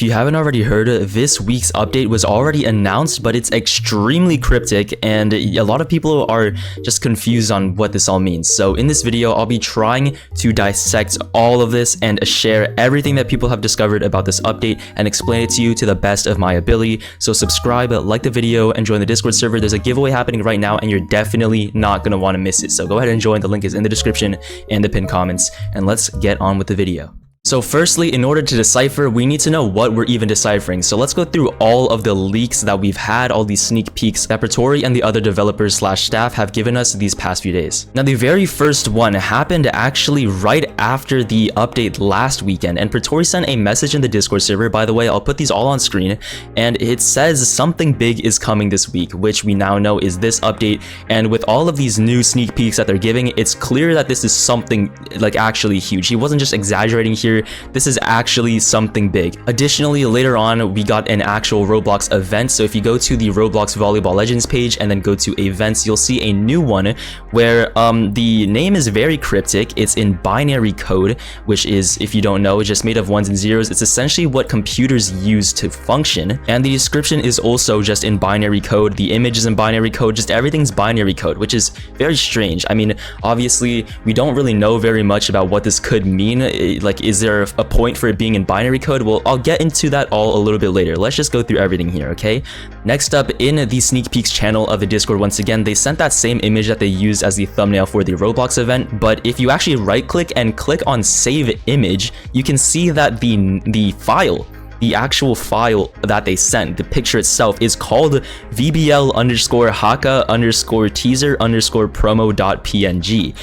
if you haven't already heard, this week's update was already announced, but it's extremely cryptic and a lot of people are just confused on what this all means. So in this video, I'll be trying to dissect all of this and share everything that people have discovered about this update and explain it to you to the best of my ability. So subscribe, like the video, and join the Discord server. There's a giveaway happening right now and you're definitely not going to want to miss it. So go ahead and join. The link is in the description and the pinned comments, and let's get on with the video. So firstly, in order to decipher, we need to know what we're even deciphering. So let's go through all of the leaks that we've had, all these sneak peeks that Praetori and the other developers / staff have given us these past few days. Now, the very first one happened actually right after the update last weekend, and Praetori sent a message in the Discord server. By the way, I'll put these all on screen, and it says something big is coming this week, which we now know is this update. And with all of these new sneak peeks that they're giving, it's clear that this is something like actually huge. He wasn't just exaggerating here. This is actually something big. Additionally, later on, we got an actual Roblox event. So if you go to the Roblox Volleyball Legends page and then go to events, you'll see a new one where the name is very cryptic. It's in binary code, which is, if you don't know, it's just made of ones and zeros. It's essentially what computers use to function. And the description is also just in binary code. The image is in binary code. Just everything's binary code, which is very strange. I mean, obviously, we don't really know very much about what this could mean. Like, is there a point for it being in binary code? Well, I'll get into that all a little bit later. Let's just go through everything here, okay? Next up, in the sneak peeks channel of the Discord, once again, they sent that same image that they used as the thumbnail for the Roblox event, but if you actually right click and click on save image, you can see that the file, the actual file that they sent, the picture itself, is called VBL_Hakka_teaser_promo.png.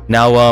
Now,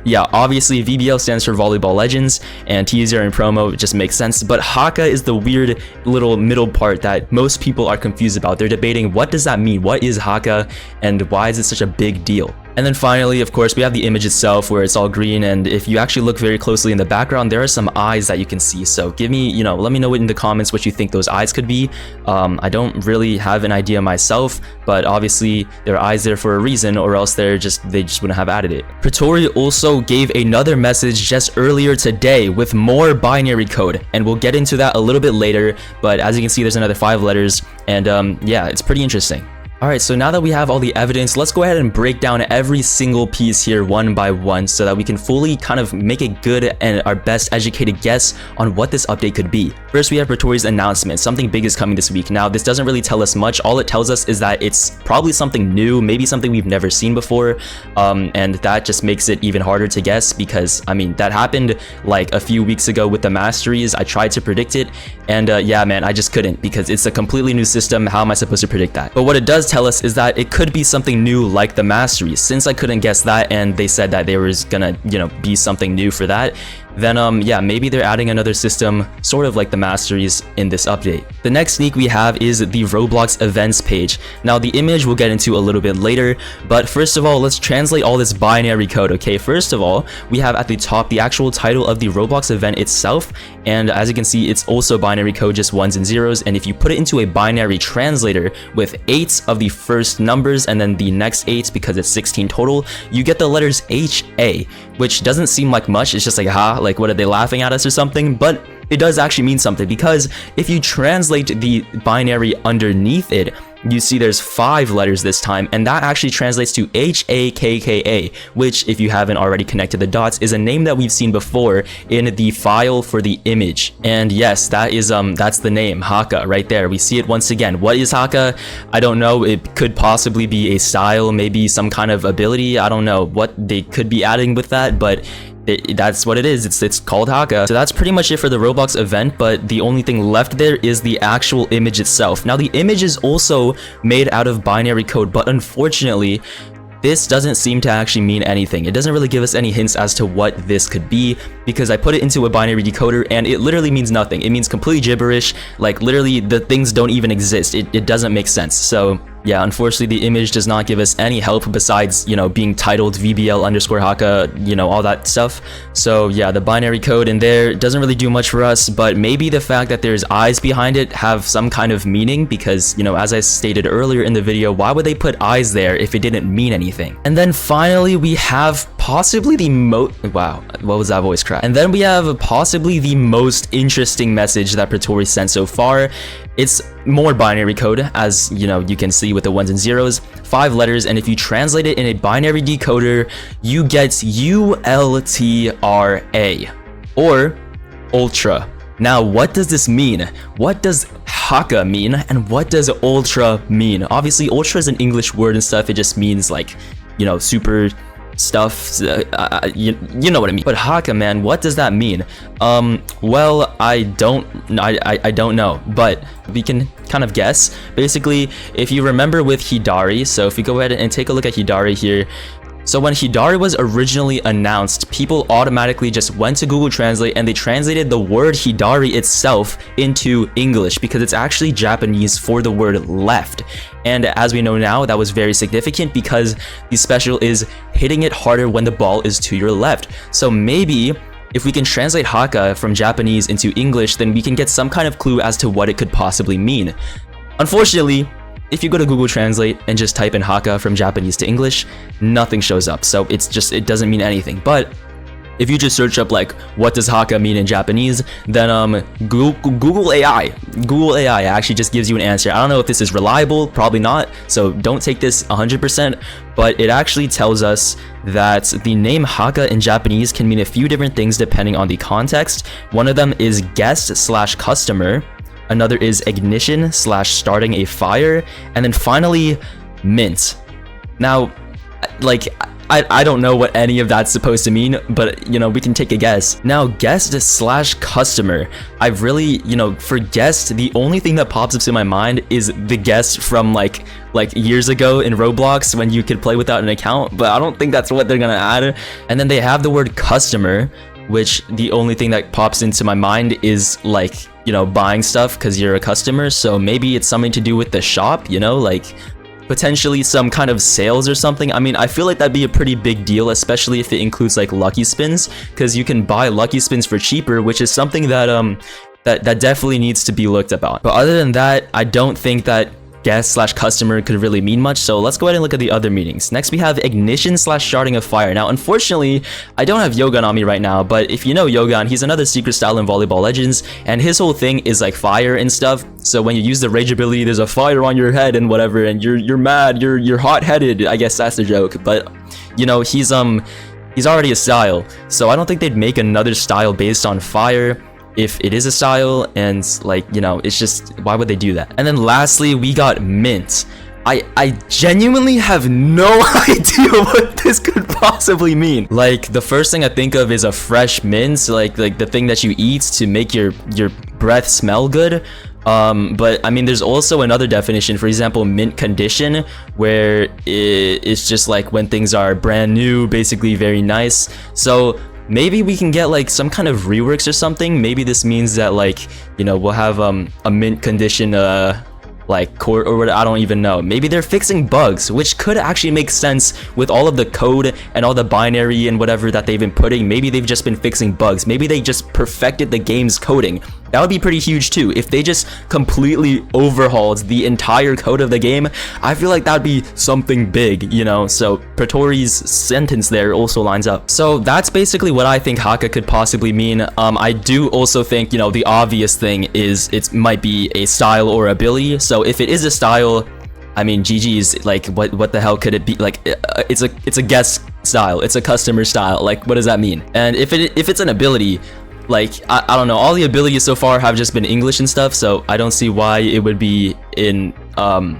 yeah, obviously VBL stands for Volleyball Legends, and teaser and promo just makes sense, but Hakka is the weird little middle part that most people are confused about. They're debating, what does that mean? What is Hakka, and why is it such a big deal? And then finally, of course, we have the image itself where it's all green, and if you actually look very closely in the background, there are some eyes that you can see. So give me, let me know in the comments what you think those eyes could be. I don't really have an idea myself, but obviously there are eyes there for a reason, or else they just wouldn't have added it. Praetori also gave another message just earlier today with more binary code, and we'll get into that a little bit later, but as you can see, there's another 5 letters, and yeah, it's pretty interesting. Alright, so now that we have all the evidence, let's go ahead and break down every single piece here one by one so that we can fully kind of make a good and our best educated guess on what this update could be. First, we have Praetori's announcement. Something big is coming this week. Now, this doesn't really tell us much. All it tells us is that it's probably something new, maybe something we've never seen before, and that just makes it even harder to guess because, I mean, that happened like a few weeks ago with the Masteries. I tried to predict it, and yeah, man, I just couldn't because it's a completely new system. How am I supposed to predict that? But what it does tell us is that it could be something new like the Masteries. Since I couldn't guess that and they said that there was gonna, be something new for that, then yeah, maybe they're adding another system sort of like the Masteries in this update. The next sneak we have is the Roblox events page. Now, the image we'll get into a little bit later, but first of all, let's translate all this binary code, okay? First of all, we have at the top the actual title of the Roblox event itself, and as you can see, it's also binary code, just ones and zeros, and if you put it into a binary translator with 8 of the first numbers and then the next 8, because it's 16 total, you get the letters HA, which doesn't seem like much. It's just like, like, what, are they laughing at us or something? But it does actually mean something, because if you translate the binary underneath it, you see there's 5 letters this time, and that actually translates to HAKKA, which, if you haven't already connected the dots, is a name that we've seen before in the file for the image. And yes, that is that's the name, Hakka, right there. We see it once again. What is Hakka? I don't know. It could possibly be a style, maybe some kind of ability. I don't know what they could be adding with that, but that's what it is. It's called Hakka. So that's pretty much it for the Roblox event, but the only thing left there is the actual image itself. Now, the image is also made out of binary code, but unfortunately, this doesn't seem to actually mean anything. It doesn't really give us any hints as to what this could be, because I put it into a binary decoder and it literally means nothing. It means completely gibberish. Like, literally, the things don't even exist. It doesn't make sense. So yeah, unfortunately the image does not give us any help besides, you know, being titled VBL_Hakka, you know, all that stuff. So yeah, the binary code in there doesn't really do much for us, but maybe the fact that there's eyes behind it have some kind of meaning, because, you know, as I stated earlier in the video, why would they put eyes there if it didn't mean anything? And then finally we have possibly the wow, what was that voice crack? And then we have possibly the most interesting message that Praetori sent so far. It's more binary code, as you know, you can see with the ones and zeros, 5 letters, and if you translate it in a binary decoder, you get ULTRA, or ultra. Now, what does this mean? What does Hakka mean, and what does ultra mean? Obviously, ultra is an English word and stuff. It just means, like, you know, super stuff, you know what I mean. But Hakka, man, what does that mean? Well, I don't know, but we can kind of guess. Basically, if you remember with Hidari, so if we go ahead and take a look at Hidari here. So when Hidari was originally announced, people automatically just went to Google Translate and they translated the word Hidari itself into English, because it's actually Japanese for the word left. And as we know now, that was very significant because the special is hitting it harder when the ball is to your left. So maybe if we can translate Hakka from Japanese into English, then we can get some kind of clue as to what it could possibly mean. Unfortunately, if you go to Google Translate and just type in Hakka from Japanese to English, nothing shows up. So it doesn't mean anything. But if you just search up, like, what does Hakka mean in Japanese, then Google AI actually just gives you an answer. I don't know if this is reliable, probably not, so don't take this 100%, but it actually tells us that the name Hakka in Japanese can mean a few different things depending on the context. One of them is guest/customer. Another is ignition / starting a fire, and then finally mint. Now, like, I don't know what any of that's supposed to mean, but, you know, we can take a guess. Now, guest/customer. I've really, you know, for guest, the only thing that pops up to my mind is the guest from like years ago in Roblox when you could play without an account, but I don't think that's what they're gonna add. And then they have the word customer, which the only thing that pops into my mind is, like, you know, buying stuff because you're a customer. So maybe it's something to do with the shop, you know, like potentially some kind of sales or something. I mean, I feel like that'd be a pretty big deal, especially if it includes like lucky spins, because you can buy lucky spins for cheaper, which is something that that definitely needs to be looked up on. But other than that, I don't think that guest/customer could really mean much, so let's go ahead and look at the other meanings. Next, we have ignition/starting a fire. Now, unfortunately, I don't have Yogan on me right now, but if you know Yogan, he's another secret style in Volleyball Legends, and his whole thing is like fire and stuff. So when you use the rage ability, there's a fire on your head and whatever, and you're mad, you're hot-headed. I guess that's the joke. But you know, he's already a style, so I don't think they'd make another style based on fire if it is a style, and like, you know, it's just, why would they do that? And then lastly, we got mint. I genuinely have no idea what this could possibly mean. Like, the first thing I think of is a fresh mint, like the thing that you eat to make your breath smell good. But I mean, there's also another definition, for example, mint condition, where it's just like when things are brand new, basically very nice. So maybe we can get like some kind of reworks or something. Maybe this means that, like, you know, we'll have a mint condition like court or what, I don't even know. Maybe they're fixing bugs, which could actually make sense with all of the code and all the binary and whatever that they've been putting. Maybe they've just been fixing bugs. Maybe they just perfected the game's coding. That would be pretty huge too. If they just completely overhauled the entire code of the game, I feel like that'd be something big, you know? So Praetori's sentence there also lines up. So that's basically what I think Hakka could possibly mean. I do also think, you know, the obvious thing is it might be a style or ability. So if it is a style, I mean, GG's, like, what the hell could it be? Like, it's a guest style, it's a customer style. Like, what does that mean? And if it's an ability, like, I don't know, all the abilities so far have just been English and stuff, so I don't see why it would be in I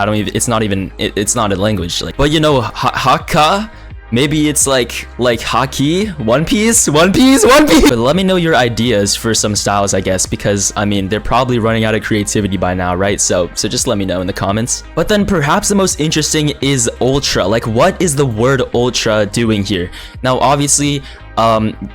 don't even, it's not a language, like. But you know, Hakka, maybe it's like Haki, One Piece. But let me know your ideas for some styles, I guess, because I mean, they're probably running out of creativity by now, right? So just let me know in the comments. But then perhaps the most interesting is ultra. Like, what is the word ultra doing here? Now, obviously,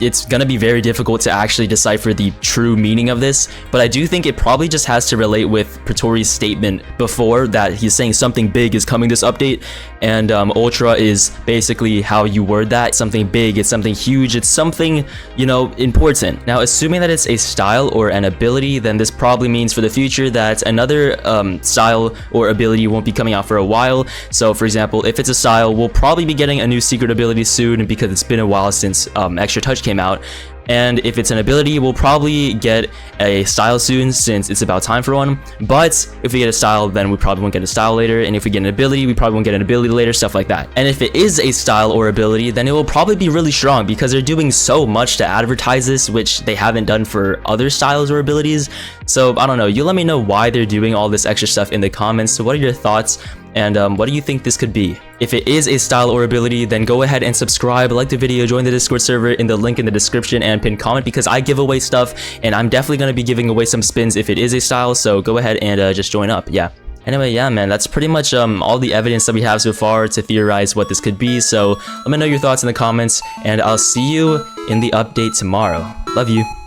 it's gonna be very difficult to actually decipher the true meaning of this, but I do think it probably just has to relate with Pretori's statement before that he's saying something big is coming this update, and Ultra is basically how you word that. Something big, it's something huge, it's something, you know, important. Now, assuming that it's a style or an ability, then this probably means for the future that another style or ability won't be coming out for a while. So for example, if it's a style, we'll probably be getting a new secret ability soon because it's been a while since Extra Touch came out. And if it's an ability, we'll probably get a style soon since it's about time for one. But if we get a style, then we probably won't get a style later. And if we get an ability, we probably won't get an ability later, stuff like that. And if it is a style or ability, then it will probably be really strong because they're doing so much to advertise this, which they haven't done for other styles or abilities. So I don't know, you let me know why they're doing all this extra stuff in the comments. So what are your thoughts? And what do you think this could be? If it is a style or ability, then go ahead and subscribe, like the video, join the Discord server in the link in the description, and pin comment because I give away stuff, and I'm definitely going to be giving away some spins if it is a style, so go ahead and just join up, yeah. Anyway, yeah, man, that's pretty much all the evidence that we have so far to theorize what this could be, so let me know your thoughts in the comments, and I'll see you in the update tomorrow. Love you.